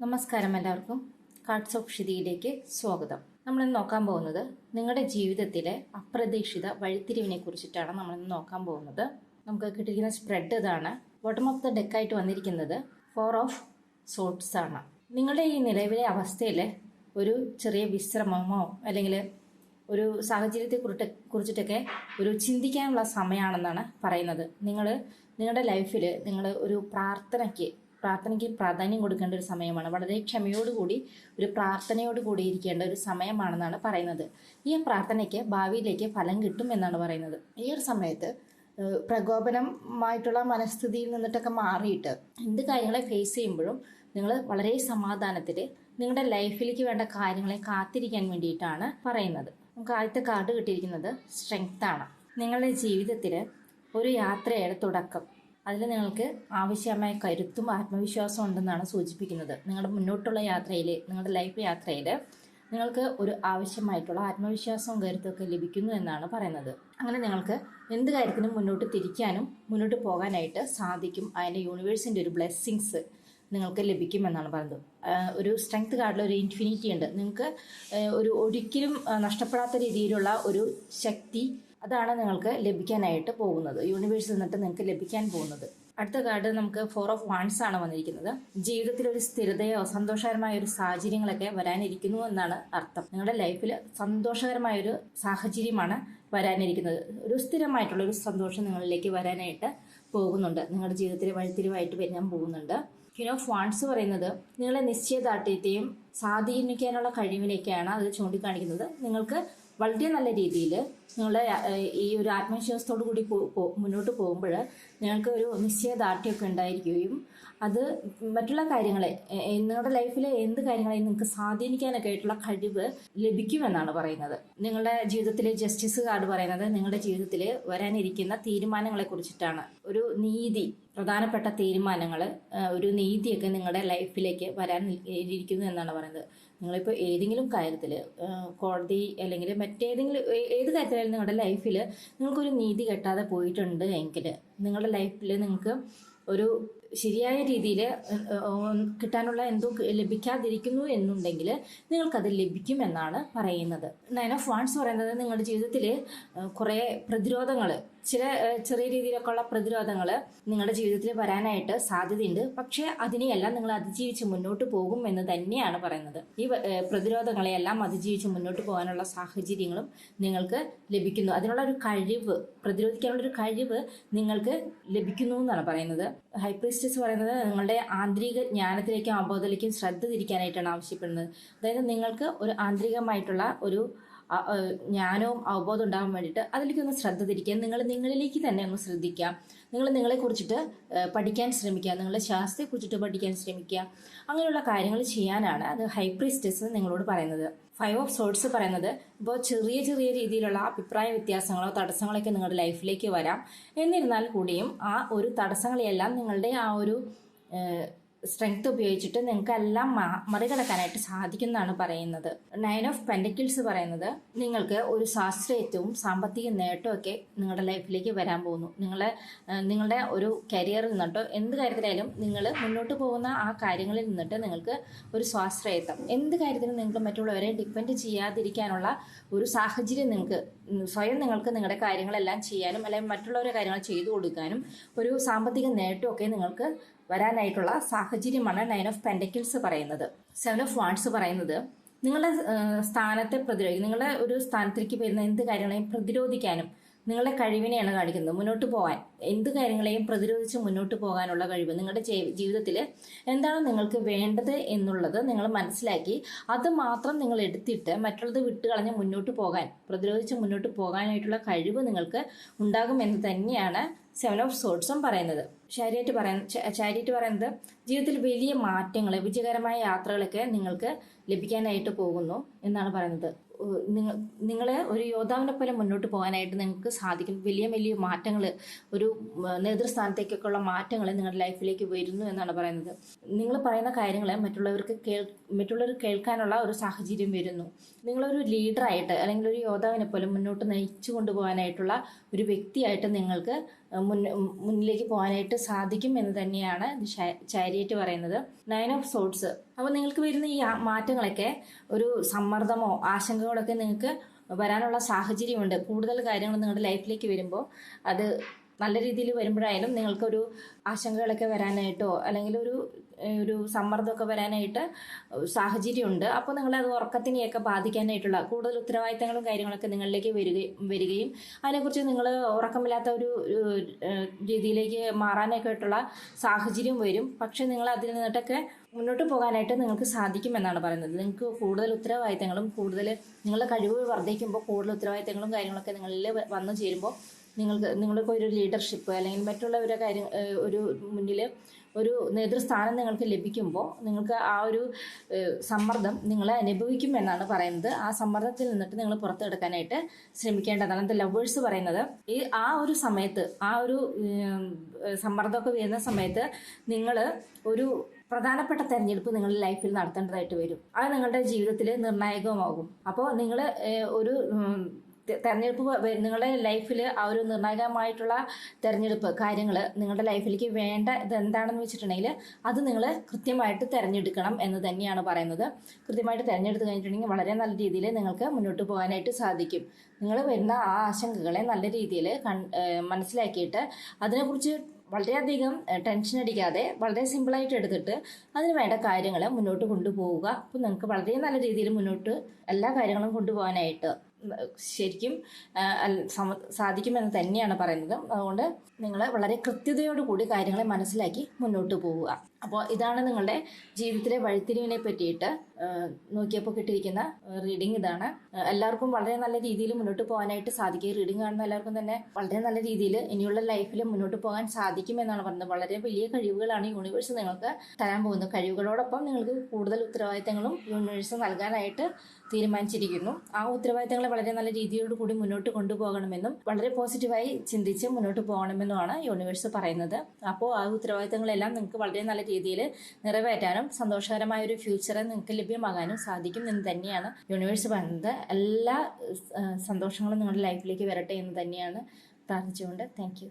നമസ്കാരം എല്ലാവർക്കും. Cards of ക്ഷിതിയിലേക്ക് സ്വാഗതം. നമ്മളിന്ന് നോക്കാൻ പോകുന്നത് നിങ്ങളുടെ ജീവിതത്തിലെ അപ്രതീക്ഷിത വഴിത്തിരിവിനെ കുറിച്ചിട്ടാണ് നമ്മളിന്ന് നോക്കാൻ പോകുന്നത്. നമുക്ക് കിട്ടിയിരിക്കുന്ന സ്പ്രെഡ് ഇതാണ്. ബോട്ടം ഓഫ് ദ ഡെക്കായിട്ട് വന്നിരിക്കുന്നത് 4 ഓഫ് സോർട്സ് ആണ്. നിങ്ങളുടെ ഈ നിലവിലെ അവസ്ഥയിൽ ഒരു ചെറിയ വിശ്രമമോ അല്ലെങ്കിൽ ഒരു സാഹചര്യത്തെ കുറിച്ചിട്ടൊക്കെ ഒരു ചിന്തിക്കാനുള്ള സമയമാണെന്നാണ് പറയുന്നത്. നിങ്ങളുടെ ലൈഫിൽ നിങ്ങൾ ഒരു പ്രാർത്ഥനയ്ക്ക് പ്രാധാന്യം കൊടുക്കേണ്ട ഒരു സമയമാണ്. വളരെ ക്ഷമയോടുകൂടി ഒരു പ്രാർത്ഥനയോടുകൂടി ഇരിക്കേണ്ട ഒരു സമയമാണെന്നാണ് പറയുന്നത്. ഈ പ്രാർത്ഥനയ്ക്ക് ഭാവിയിലേക്ക് ഫലം കിട്ടും എന്നാണ് പറയുന്നത്. ഈ ഒരു സമയത്ത് പ്രകോപനമായിട്ടുള്ള മനസ്ഥിതിയിൽ നിന്നിട്ടൊക്കെ മാറിയിട്ട് എന്ത് കാര്യങ്ങളെ ഫേസ് ചെയ്യുമ്പോഴും നിങ്ങൾ വളരെ സമാധാനത്തിൽ നിങ്ങളുടെ ലൈഫിലേക്ക് വേണ്ട കാര്യങ്ങളെ കാത്തിരിക്കാൻ വേണ്ടിയിട്ടാണ് പറയുന്നത്. നമുക്ക് ആദ്യത്തെ കാർഡ് കിട്ടിയിരിക്കുന്നത് സ്ട്രെങ്ത് ആണ്. നിങ്ങളുടെ ജീവിതത്തിൽ ഒരു യാത്രയുടെ തുടക്കം, അതിൽ നിങ്ങൾക്ക് ആവശ്യമായ കരുത്തും ആത്മവിശ്വാസവും ഉണ്ടെന്നാണ് സൂചിപ്പിക്കുന്നത്. നിങ്ങളുടെ മുന്നോട്ടുള്ള യാത്രയിൽ, നിങ്ങളുടെ ലൈഫ് യാത്രയിൽ നിങ്ങൾക്ക് ഒരു ആവശ്യമായിട്ടുള്ള ആത്മവിശ്വാസവും കരുത്തൊക്കെ ലഭിക്കുന്നു എന്നാണ് പറയുന്നത്. അങ്ങനെ നിങ്ങൾക്ക് എന്ത് കാര്യത്തിനും മുന്നോട്ട് തിരിക്കാനും മുന്നോട്ട് പോകാനായിട്ട് സാധിക്കും. അതിൻ്റെ യൂണിവേഴ്സിൻ്റെ ഒരു ബ്ലെസ്സിങ്സ് നിങ്ങൾക്ക് ലഭിക്കുമെന്നാണ് പറയുന്നത്. ഒരു സ്ട്രെങ്ത് കാർഡിൽ ഒരു ഇൻഫിനിറ്റി ഉണ്ട്. നിങ്ങൾക്ക് ഒരിക്കലും നഷ്ടപ്പെടാത്ത രീതിയിലുള്ള ഒരു ശക്തി, അതാണ് നിങ്ങൾക്ക് ലഭിക്കാനായിട്ട് പോകുന്നത്. യൂണിവേഴ്സിൽ നിന്നിട്ട് നിങ്ങൾക്ക് ലഭിക്കാൻ പോകുന്നത്. അടുത്ത കാർഡ് നമുക്ക് 4 ഓഫ് വാൻഡ്സ് ആണ് വന്നിരിക്കുന്നത്. ജീവിതത്തിൽ ഒരു സ്ഥിരതയോ സന്തോഷകരമായ ഒരു സാഹചര്യങ്ങളൊക്കെ വരാനിരിക്കുന്നു എന്നാണ് അർത്ഥം. നിങ്ങളുടെ ലൈഫിൽ സന്തോഷകരമായ ഒരു സാഹചര്യമാണ് വരാനിരിക്കുന്നത്. ഒരു സ്ഥിരമായിട്ടുള്ള ഒരു സന്തോഷം നിങ്ങളിലേക്ക് വരാനായിട്ട് പോകുന്നുണ്ട്. നിങ്ങളുടെ ജീവിതത്തിൽ വഴിത്തിരിവായിട്ട് വരാൻ പോകുന്നുണ്ട്. ക്വീൻ ഓഫ് വാൻഡ്സ് പറയുന്നത് നിങ്ങളെ നിശ്ചയദാർഢ്യത്തെയും സ്വാധീനിക്കാനുള്ള കഴിവിലേക്കാണ് അത് ചൂണ്ടിക്കാണിക്കുന്നത്. നിങ്ങൾക്ക് വളരെ നല്ല രീതിയിൽ നിങ്ങളുടെ ഈ ഒരു ആത്മവിശ്വാസത്തോടു കൂടി മുന്നോട്ട് പോകുമ്പോൾ നിങ്ങൾക്ക് ഒരു നിശ്ചയദാർഢ്യമൊക്കെ ഉണ്ടായിരിക്കുകയും അത് മറ്റുള്ള കാര്യങ്ങളെ, നിങ്ങളുടെ ലൈഫിലെ എന്ത് കാര്യങ്ങളെയും നിങ്ങൾക്ക് സ്വാധീനിക്കാനൊക്കെ ആയിട്ടുള്ള കഴിവ് ലഭിക്കുമെന്നാണ് പറയുന്നത്. നിങ്ങളുടെ ജീവിതത്തിലെ ജസ്റ്റിസ് കാർഡ് പറയുന്നത് നിങ്ങളുടെ ജീവിതത്തിൽ വരാനിരിക്കുന്ന തീരുമാനങ്ങളെ കുറിച്ചിട്ടാണ്. ഒരു നീതി, പ്രധാനപ്പെട്ട തീരുമാനങ്ങൾ, ഒരു നീതിയൊക്കെ നിങ്ങളുടെ ലൈഫിലേക്ക് വരാൻ ഇരിക്കുന്നു എന്നാണ് പറയുന്നത്. നിങ്ങളിപ്പോൾ ഏതെങ്കിലും കാര്യത്തിൽ കോടതി അല്ലെങ്കിൽ മറ്റേതെങ്കിലും ഏത് കാര്യത്തിലായാലും നിങ്ങളുടെ ലൈഫിൽ നിങ്ങൾക്കൊരു നീതി കെട്ടാതെ പോയിട്ടുണ്ട് എങ്കിൽ, നിങ്ങളുടെ ലൈഫിൽ നിങ്ങൾക്ക് ഒരു ശരിയായ രീതിയിൽ കിട്ടാനുള്ള എന്തോ ലഭിക്കാതിരിക്കുന്നു എന്നുണ്ടെങ്കിൽ നിങ്ങൾക്കത് ലഭിക്കുമെന്നാണ് പറയുന്നത്. 9 ഓഫ് വാൻഡ്സ് പറയുന്നത് നിങ്ങളുടെ ജീവിതത്തിൽ കുറേ പ്രതിരോധങ്ങൾ, ചെറിയ രീതിയിലൊക്കെ ഉള്ള പ്രതിരോധങ്ങൾ നിങ്ങളുടെ ജീവിതത്തിൽ വരാനായിട്ട് സാധ്യതയുണ്ട്. പക്ഷേ അതിനെയെല്ലാം നിങ്ങൾ അതിജീവിച്ച് മുന്നോട്ട് പോകും എന്ന് തന്നെയാണ് പറയുന്നത്. ഈ പ്രതിരോധങ്ങളെയെല്ലാം അതിജീവിച്ച് മുന്നോട്ട് പോകാനുള്ള സാഹചര്യങ്ങളും നിങ്ങൾക്ക് ലഭിക്കുന്നു. അതിനുള്ള ഒരു കഴിവ്, പ്രതിരോധിക്കാനുള്ള ഒരു കഴിവ് നിങ്ങൾക്ക് ലഭിക്കുന്നു എന്നാണ് പറയുന്നത്. ഹൈ പ്രീസ്റ്റസ് പറയുന്നത് നിങ്ങളുടെ ആന്തരിക ജ്ഞാനത്തിലേക്കും അവബോധത്തിലേക്കും ശ്രദ്ധ തിരിക്കാനായിട്ടാണ് ആവശ്യപ്പെടുന്നത്. അതായത് നിങ്ങൾക്ക് ഒരു ആന്തരികമായിട്ടുള്ള ഒരു ജ്ഞാനവും അവബോധം ഉണ്ടാകാൻ വേണ്ടിയിട്ട് അതിലേക്ക് ഒന്ന് ശ്രദ്ധ തിരിക്കുക. നിങ്ങളിലേക്ക് തന്നെ ഒന്ന് ശ്രദ്ധിക്കാം. നിങ്ങളെക്കുറിച്ചിട്ട് പഠിക്കാൻ ശ്രമിക്കുക. നിങ്ങളുടെ ശാസ്ത്രത്തെക്കുറിച്ചിട്ട് പഠിക്കാൻ ശ്രമിക്കുക. അങ്ങനെയുള്ള കാര്യങ്ങൾ ചെയ്യാനാണ് അത് ഹൈ പ്രീസ്റ്റസ് നിങ്ങളോട് പറയുന്നത്. 5 ഓഫ് സോർട്സ് പറയുന്നത് ഇപ്പോൾ ചെറിയ രീതിയിലുള്ള അഭിപ്രായ വ്യത്യാസങ്ങളോ തടസ്സങ്ങളൊക്കെ നിങ്ങളുടെ ലൈഫിലേക്ക് വരാം. എന്നിരുന്നാൽ കൂടിയും ആ ഒരു തടസ്സങ്ങളെയെല്ലാം നിങ്ങളുടെ ആ ഒരു സ്ട്രെങ്ത് ഉപയോഗിച്ചിട്ട് നിങ്ങൾക്ക് എല്ലാം മറികടക്കാനായിട്ട് സാധിക്കുന്നതാണ് പറയുന്നത്. 9 ഓഫ് പെൻറ്റക്കിൾസ് പറയുന്നത് നിങ്ങൾക്ക് ഒരു ശാസ്ത്രീയത്വവും സാമ്പത്തിക നേട്ടമൊക്കെ നിങ്ങളുടെ ലൈഫിലേക്ക് വരാൻ പോകുന്നു. നിങ്ങളുടെ ഒരു കരിയറിൽ നിന്നിട്ടോ എന്ത് കാര്യത്തിലായാലും നിങ്ങൾ മുന്നോട്ട് പോകുന്ന ആ കാര്യങ്ങളിൽ നിന്നിട്ട് നിങ്ങൾക്ക് ഒരു സ്വാശ്രയത്വം, എന്ത് കാര്യത്തിനും നിങ്ങൾക്ക് മറ്റുള്ളവരെ ഡിപ്പെൻഡ് ചെയ്യാതിരിക്കാനുള്ള ഒരു സാഹചര്യം നിങ്ങൾക്ക് നിങ്ങളുടെ കാര്യങ്ങളെല്ലാം ചെയ്യാനും അല്ലെങ്കിൽ മറ്റുള്ളവരുടെ കാര്യങ്ങൾ ചെയ്തു കൊടുക്കാനും ഒരു സാമ്പത്തിക നേട്ടമൊക്കെ നിങ്ങൾക്ക് വരാനായിട്ടുള്ള സാഹചര്യമാണ് 9 ഓഫ് പെൻറ്റക്കിൾസ് പറയുന്നത്. 7 ഓഫ് വാൻഡ്സ് പറയുന്നത് നിങ്ങളുടെ സ്ഥാനത്തെ നിങ്ങളുടെ ഒരു സ്ഥാനത്തേക്ക് വരുന്ന എന്ത് കാര്യങ്ങളെയും പ്രതിരോധിക്കാനും നിങ്ങളുടെ കഴിവിനെയാണ് കാണിക്കുന്നത്. മുന്നോട്ട് പോകാൻ, എന്ത് കാര്യങ്ങളെയും പ്രതിരോധിച്ച് മുന്നോട്ട് പോകാനുള്ള കഴിവ്, നിങ്ങളുടെ ജീവിതത്തിൽ എന്താണ് നിങ്ങൾക്ക് വേണ്ടത് എന്നുള്ളത് നിങ്ങൾ മനസ്സിലാക്കി അത് മാത്രം നിങ്ങൾ എടുത്തിട്ട് മറ്റുള്ളത് വിട്ടുകളഞ്ഞ് മുന്നോട്ട് പോകാൻ, പ്രതിരോധിച്ച് മുന്നോട്ട് പോകാനായിട്ടുള്ള കഴിവ് നിങ്ങൾക്ക് ഉണ്ടാകുമെന്ന് തന്നെയാണ് 7 ഓഫ് സോർട്സും പറയുന്നത്. ചാരിയറ്റ് പറയുന്നത് ജീവിതത്തിൽ വലിയ മാറ്റങ്ങൾ, വിജയകരമായ യാത്രകളൊക്കെ നിങ്ങൾക്ക് ലഭിക്കാനായിട്ട് പോകുന്നു എന്നാണ് പറയുന്നത്. നിങ്ങളെ ഒരു യോദ്ധാവിനെ പോലെ മുന്നോട്ട് പോകാനായിട്ട് നിങ്ങൾക്ക് സാധിക്കും. വലിയ വലിയ മാറ്റങ്ങൾ, ഒരു നേതൃസ്ഥാനത്തേക്കൊക്കെയുള്ള മാറ്റങ്ങൾ നിങ്ങളുടെ ലൈഫിലേക്ക് വരുന്നു എന്നാണ് പറയുന്നത്. നിങ്ങൾ പറയുന്ന കാര്യങ്ങളെ മറ്റുള്ളവർ കേൾക്കാനുള്ള ഒരു സാഹചര്യം വരുന്നു. നിങ്ങളൊരു ലീഡറായിട്ട് അല്ലെങ്കിൽ ഒരു യോദ്ധാവിനെ പോലെ മുന്നോട്ട് നയിച്ചു കൊണ്ടുപോകാനായിട്ടുള്ള ഒരു വ്യക്തിയായിട്ട് നിങ്ങൾക്ക് മുന്നിലേക്ക് പോകാനായിട്ട് സാധിക്കും എന്ന് തന്നെയാണ് ചാരിയറ്റ് പറയുന്നത്. 9 ഓഫ് സോർട്സ്. അപ്പോൾ നിങ്ങൾക്ക് വരുന്ന ഈ മാറ്റങ്ങളൊക്കെ ഒരു സമ്മർദ്ദമോ ആശങ്കകളൊക്കെ നിങ്ങൾക്ക് വരാനുള്ള സാഹചര്യമുണ്ട്. കൂടുതൽ കാര്യങ്ങൾ നിങ്ങളുടെ ലൈഫിലേക്ക് വരുമ്പോൾ അത് നല്ല രീതിയിൽ വരുമ്പോഴായാലും നിങ്ങൾക്കൊരു ആശങ്കകളൊക്കെ വരാനായിട്ടോ അല്ലെങ്കിൽ ഒരു സമ്മർദ്ദമൊക്കെ വരാനായിട്ട് സാഹചര്യമുണ്ട്. അപ്പോൾ നിങ്ങളത് ഉറക്കത്തിനെയൊക്കെ ബാധിക്കാനായിട്ടുള്ള കൂടുതൽ ഉത്തരവാദിത്തങ്ങളും കാര്യങ്ങളൊക്കെ നിങ്ങളിലേക്ക് വരികയും അതിനെക്കുറിച്ച് നിങ്ങൾ ഉറക്കമില്ലാത്ത ഒരു രീതിയിലേക്ക് മാറാനൊക്കെ ആയിട്ടുള്ള സാഹചര്യം വരും. പക്ഷെ നിങ്ങൾ അതിൽ നിന്നിട്ടൊക്കെ മുന്നോട്ട് പോകാനായിട്ട് നിങ്ങൾക്ക് സാധിക്കുമെന്നാണ് പറയുന്നത്. നിങ്ങൾക്ക് കൂടുതൽ ഉത്തരവാദിത്തങ്ങളും കൂടുതൽ നിങ്ങളുടെ കഴിവ് വർദ്ധിക്കുമ്പോൾ കൂടുതൽ ഉത്തരവാദിത്തങ്ങളും കാര്യങ്ങളൊക്കെ നിങ്ങളിൽ വന്നു ചേരുമ്പോൾ നിങ്ങൾക്ക് ഒരു ലീഡർഷിപ്പ് അല്ലെങ്കിൽ മറ്റുള്ളവരുടെ ഒരു മുന്നിൽ ഒരു നേതൃസ്ഥാനം നിങ്ങൾക്ക് ലഭിക്കുമ്പോൾ നിങ്ങൾക്ക് ആ ഒരു സമ്മർദ്ദം നിങ്ങളെ അനുഭവിക്കും എന്നാണ് പറയുന്നത്. ആ സമ്മർദ്ദത്തിൽ നിന്നിട്ട് നിങ്ങൾ പുറത്തെടുക്കാനായിട്ട് ശ്രമിക്കേണ്ടതാണ്. അത് ലവേഴ്സ് പറയുന്നത് ആ ഒരു സമയത്ത് ആ ഒരു സമ്മർദ്ദമൊക്കെ വരുന്ന സമയത്ത് നിങ്ങൾ ഒരു പ്രധാനപ്പെട്ട തെരഞ്ഞെടുപ്പ് നിങ്ങളുടെ ലൈഫിൽ നടത്തേണ്ടതായിട്ട് വരും. അത് നിങ്ങളുടെ ജീവിതത്തിൽ നിർണായകമാകും. അപ്പോൾ നിങ്ങൾ ഒരു തെരഞ്ഞെടുപ്പ് നിങ്ങളുടെ ലൈഫിൽ ആ ഒരു നിർണായകമായിട്ടുള്ള തെരഞ്ഞെടുപ്പ് കാര്യങ്ങൾ നിങ്ങളുടെ ലൈഫിലേക്ക് വേണ്ട ഇതെന്താണെന്ന് വെച്ചിട്ടുണ്ടെങ്കിൽ അത് നിങ്ങൾ കൃത്യമായിട്ട് തിരഞ്ഞെടുക്കണം എന്ന് തന്നെയാണ് പറയുന്നത്. കൃത്യമായിട്ട് തിരഞ്ഞെടുത്ത് കഴിഞ്ഞിട്ടുണ്ടെങ്കിൽ വളരെ നല്ല രീതിയിൽ നിങ്ങൾക്ക് മുന്നോട്ട് പോകാനായിട്ട് സാധിക്കും. നിങ്ങൾ വരുന്ന ആ ആശങ്കകളെ നല്ല രീതിയിൽ മനസ്സിലാക്കിയിട്ട് അതിനെക്കുറിച്ച് വളരെയധികം ടെൻഷൻ അടിക്കാതെ വളരെ സിമ്പിളായിട്ട് എടുത്തിട്ട് അതിന് വേണ്ട കാര്യങ്ങൾ മുന്നോട്ട് കൊണ്ടുപോവുക. അപ്പോൾ നിങ്ങൾക്ക് വളരെ നല്ല രീതിയിൽ മുന്നോട്ട് എല്ലാ കാര്യങ്ങളും കൊണ്ടുപോകാനായിട്ട് ശരിക്കും സാധിക്കുമെന്ന് തന്നെയാണ് പറയുന്നത്. അതുകൊണ്ട് നിങ്ങൾ വളരെ കൃത്യതയോടുകൂടി കാര്യങ്ങളെ മനസ്സിലാക്കി മുന്നോട്ട് പോവുക. അപ്പോൾ ഇതാണ് നിങ്ങളുടെ ജീവിതത്തിലെ വഴിത്തിരിവിനെ പറ്റിയിട്ട് നോക്കിയപ്പോൾ കിട്ടിയിരിക്കുന്ന റീഡിങ് ഇതാണ്. എല്ലാവർക്കും വളരെ നല്ല രീതിയിൽ മുന്നോട്ട് പോകാനായിട്ട് സാധിക്കും. റീഡിങ് കാണുന്ന എല്ലാവർക്കും തന്നെ വളരെ നല്ല രീതിയിൽ ഇനിയുള്ള ലൈഫിൽ മുന്നോട്ട് പോകാൻ സാധിക്കുമെന്നാണ് പറയുന്നത്. വളരെ വലിയ കഴിവുകളാണ് യൂണിവേഴ്സ് നിങ്ങൾക്ക് തരാൻ പോകുന്നത്. കഴിവുകളോടൊപ്പം നിങ്ങൾക്ക് കൂടുതൽ ഉത്തരവാദിത്തങ്ങളും യൂണിവേഴ്സ് നൽകാനായിട്ട് തീരുമാനിച്ചിരിക്കുന്നു. ആ ഉത്തരവാദിത്തങ്ങളെ വളരെ നല്ല രീതിയോട് കൂടി മുന്നോട്ട് കൊണ്ടുപോകണമെന്നും വളരെ പോസിറ്റീവായി ചിന്തിച്ച് മുന്നോട്ട് പോകണമെന്നുമാണ് യൂണിവേഴ്സ് പറയുന്നത്. അപ്പോൾ ആ ഉത്തരവാദിത്തങ്ങളെല്ലാം നിങ്ങൾക്ക് വളരെ നല്ല രീതിയിൽ നിറവേറ്റാനും സന്തോഷകരമായ ഒരു ഫ്യൂച്ചറെ നിങ്ങൾക്ക് ലഭ്യമാകാനും സാധിക്കും എന്ന് തന്നെയാണ് യൂണിവേഴ്സ് പറയുന്നത്. എല്ലാ സന്തോഷങ്ങളും നിങ്ങളുടെ ലൈഫിലേക്ക് വരട്ടെ എന്ന് തന്നെയാണ് പ്രാർത്ഥിച്ചുകൊണ്ട് താങ്ക് യു.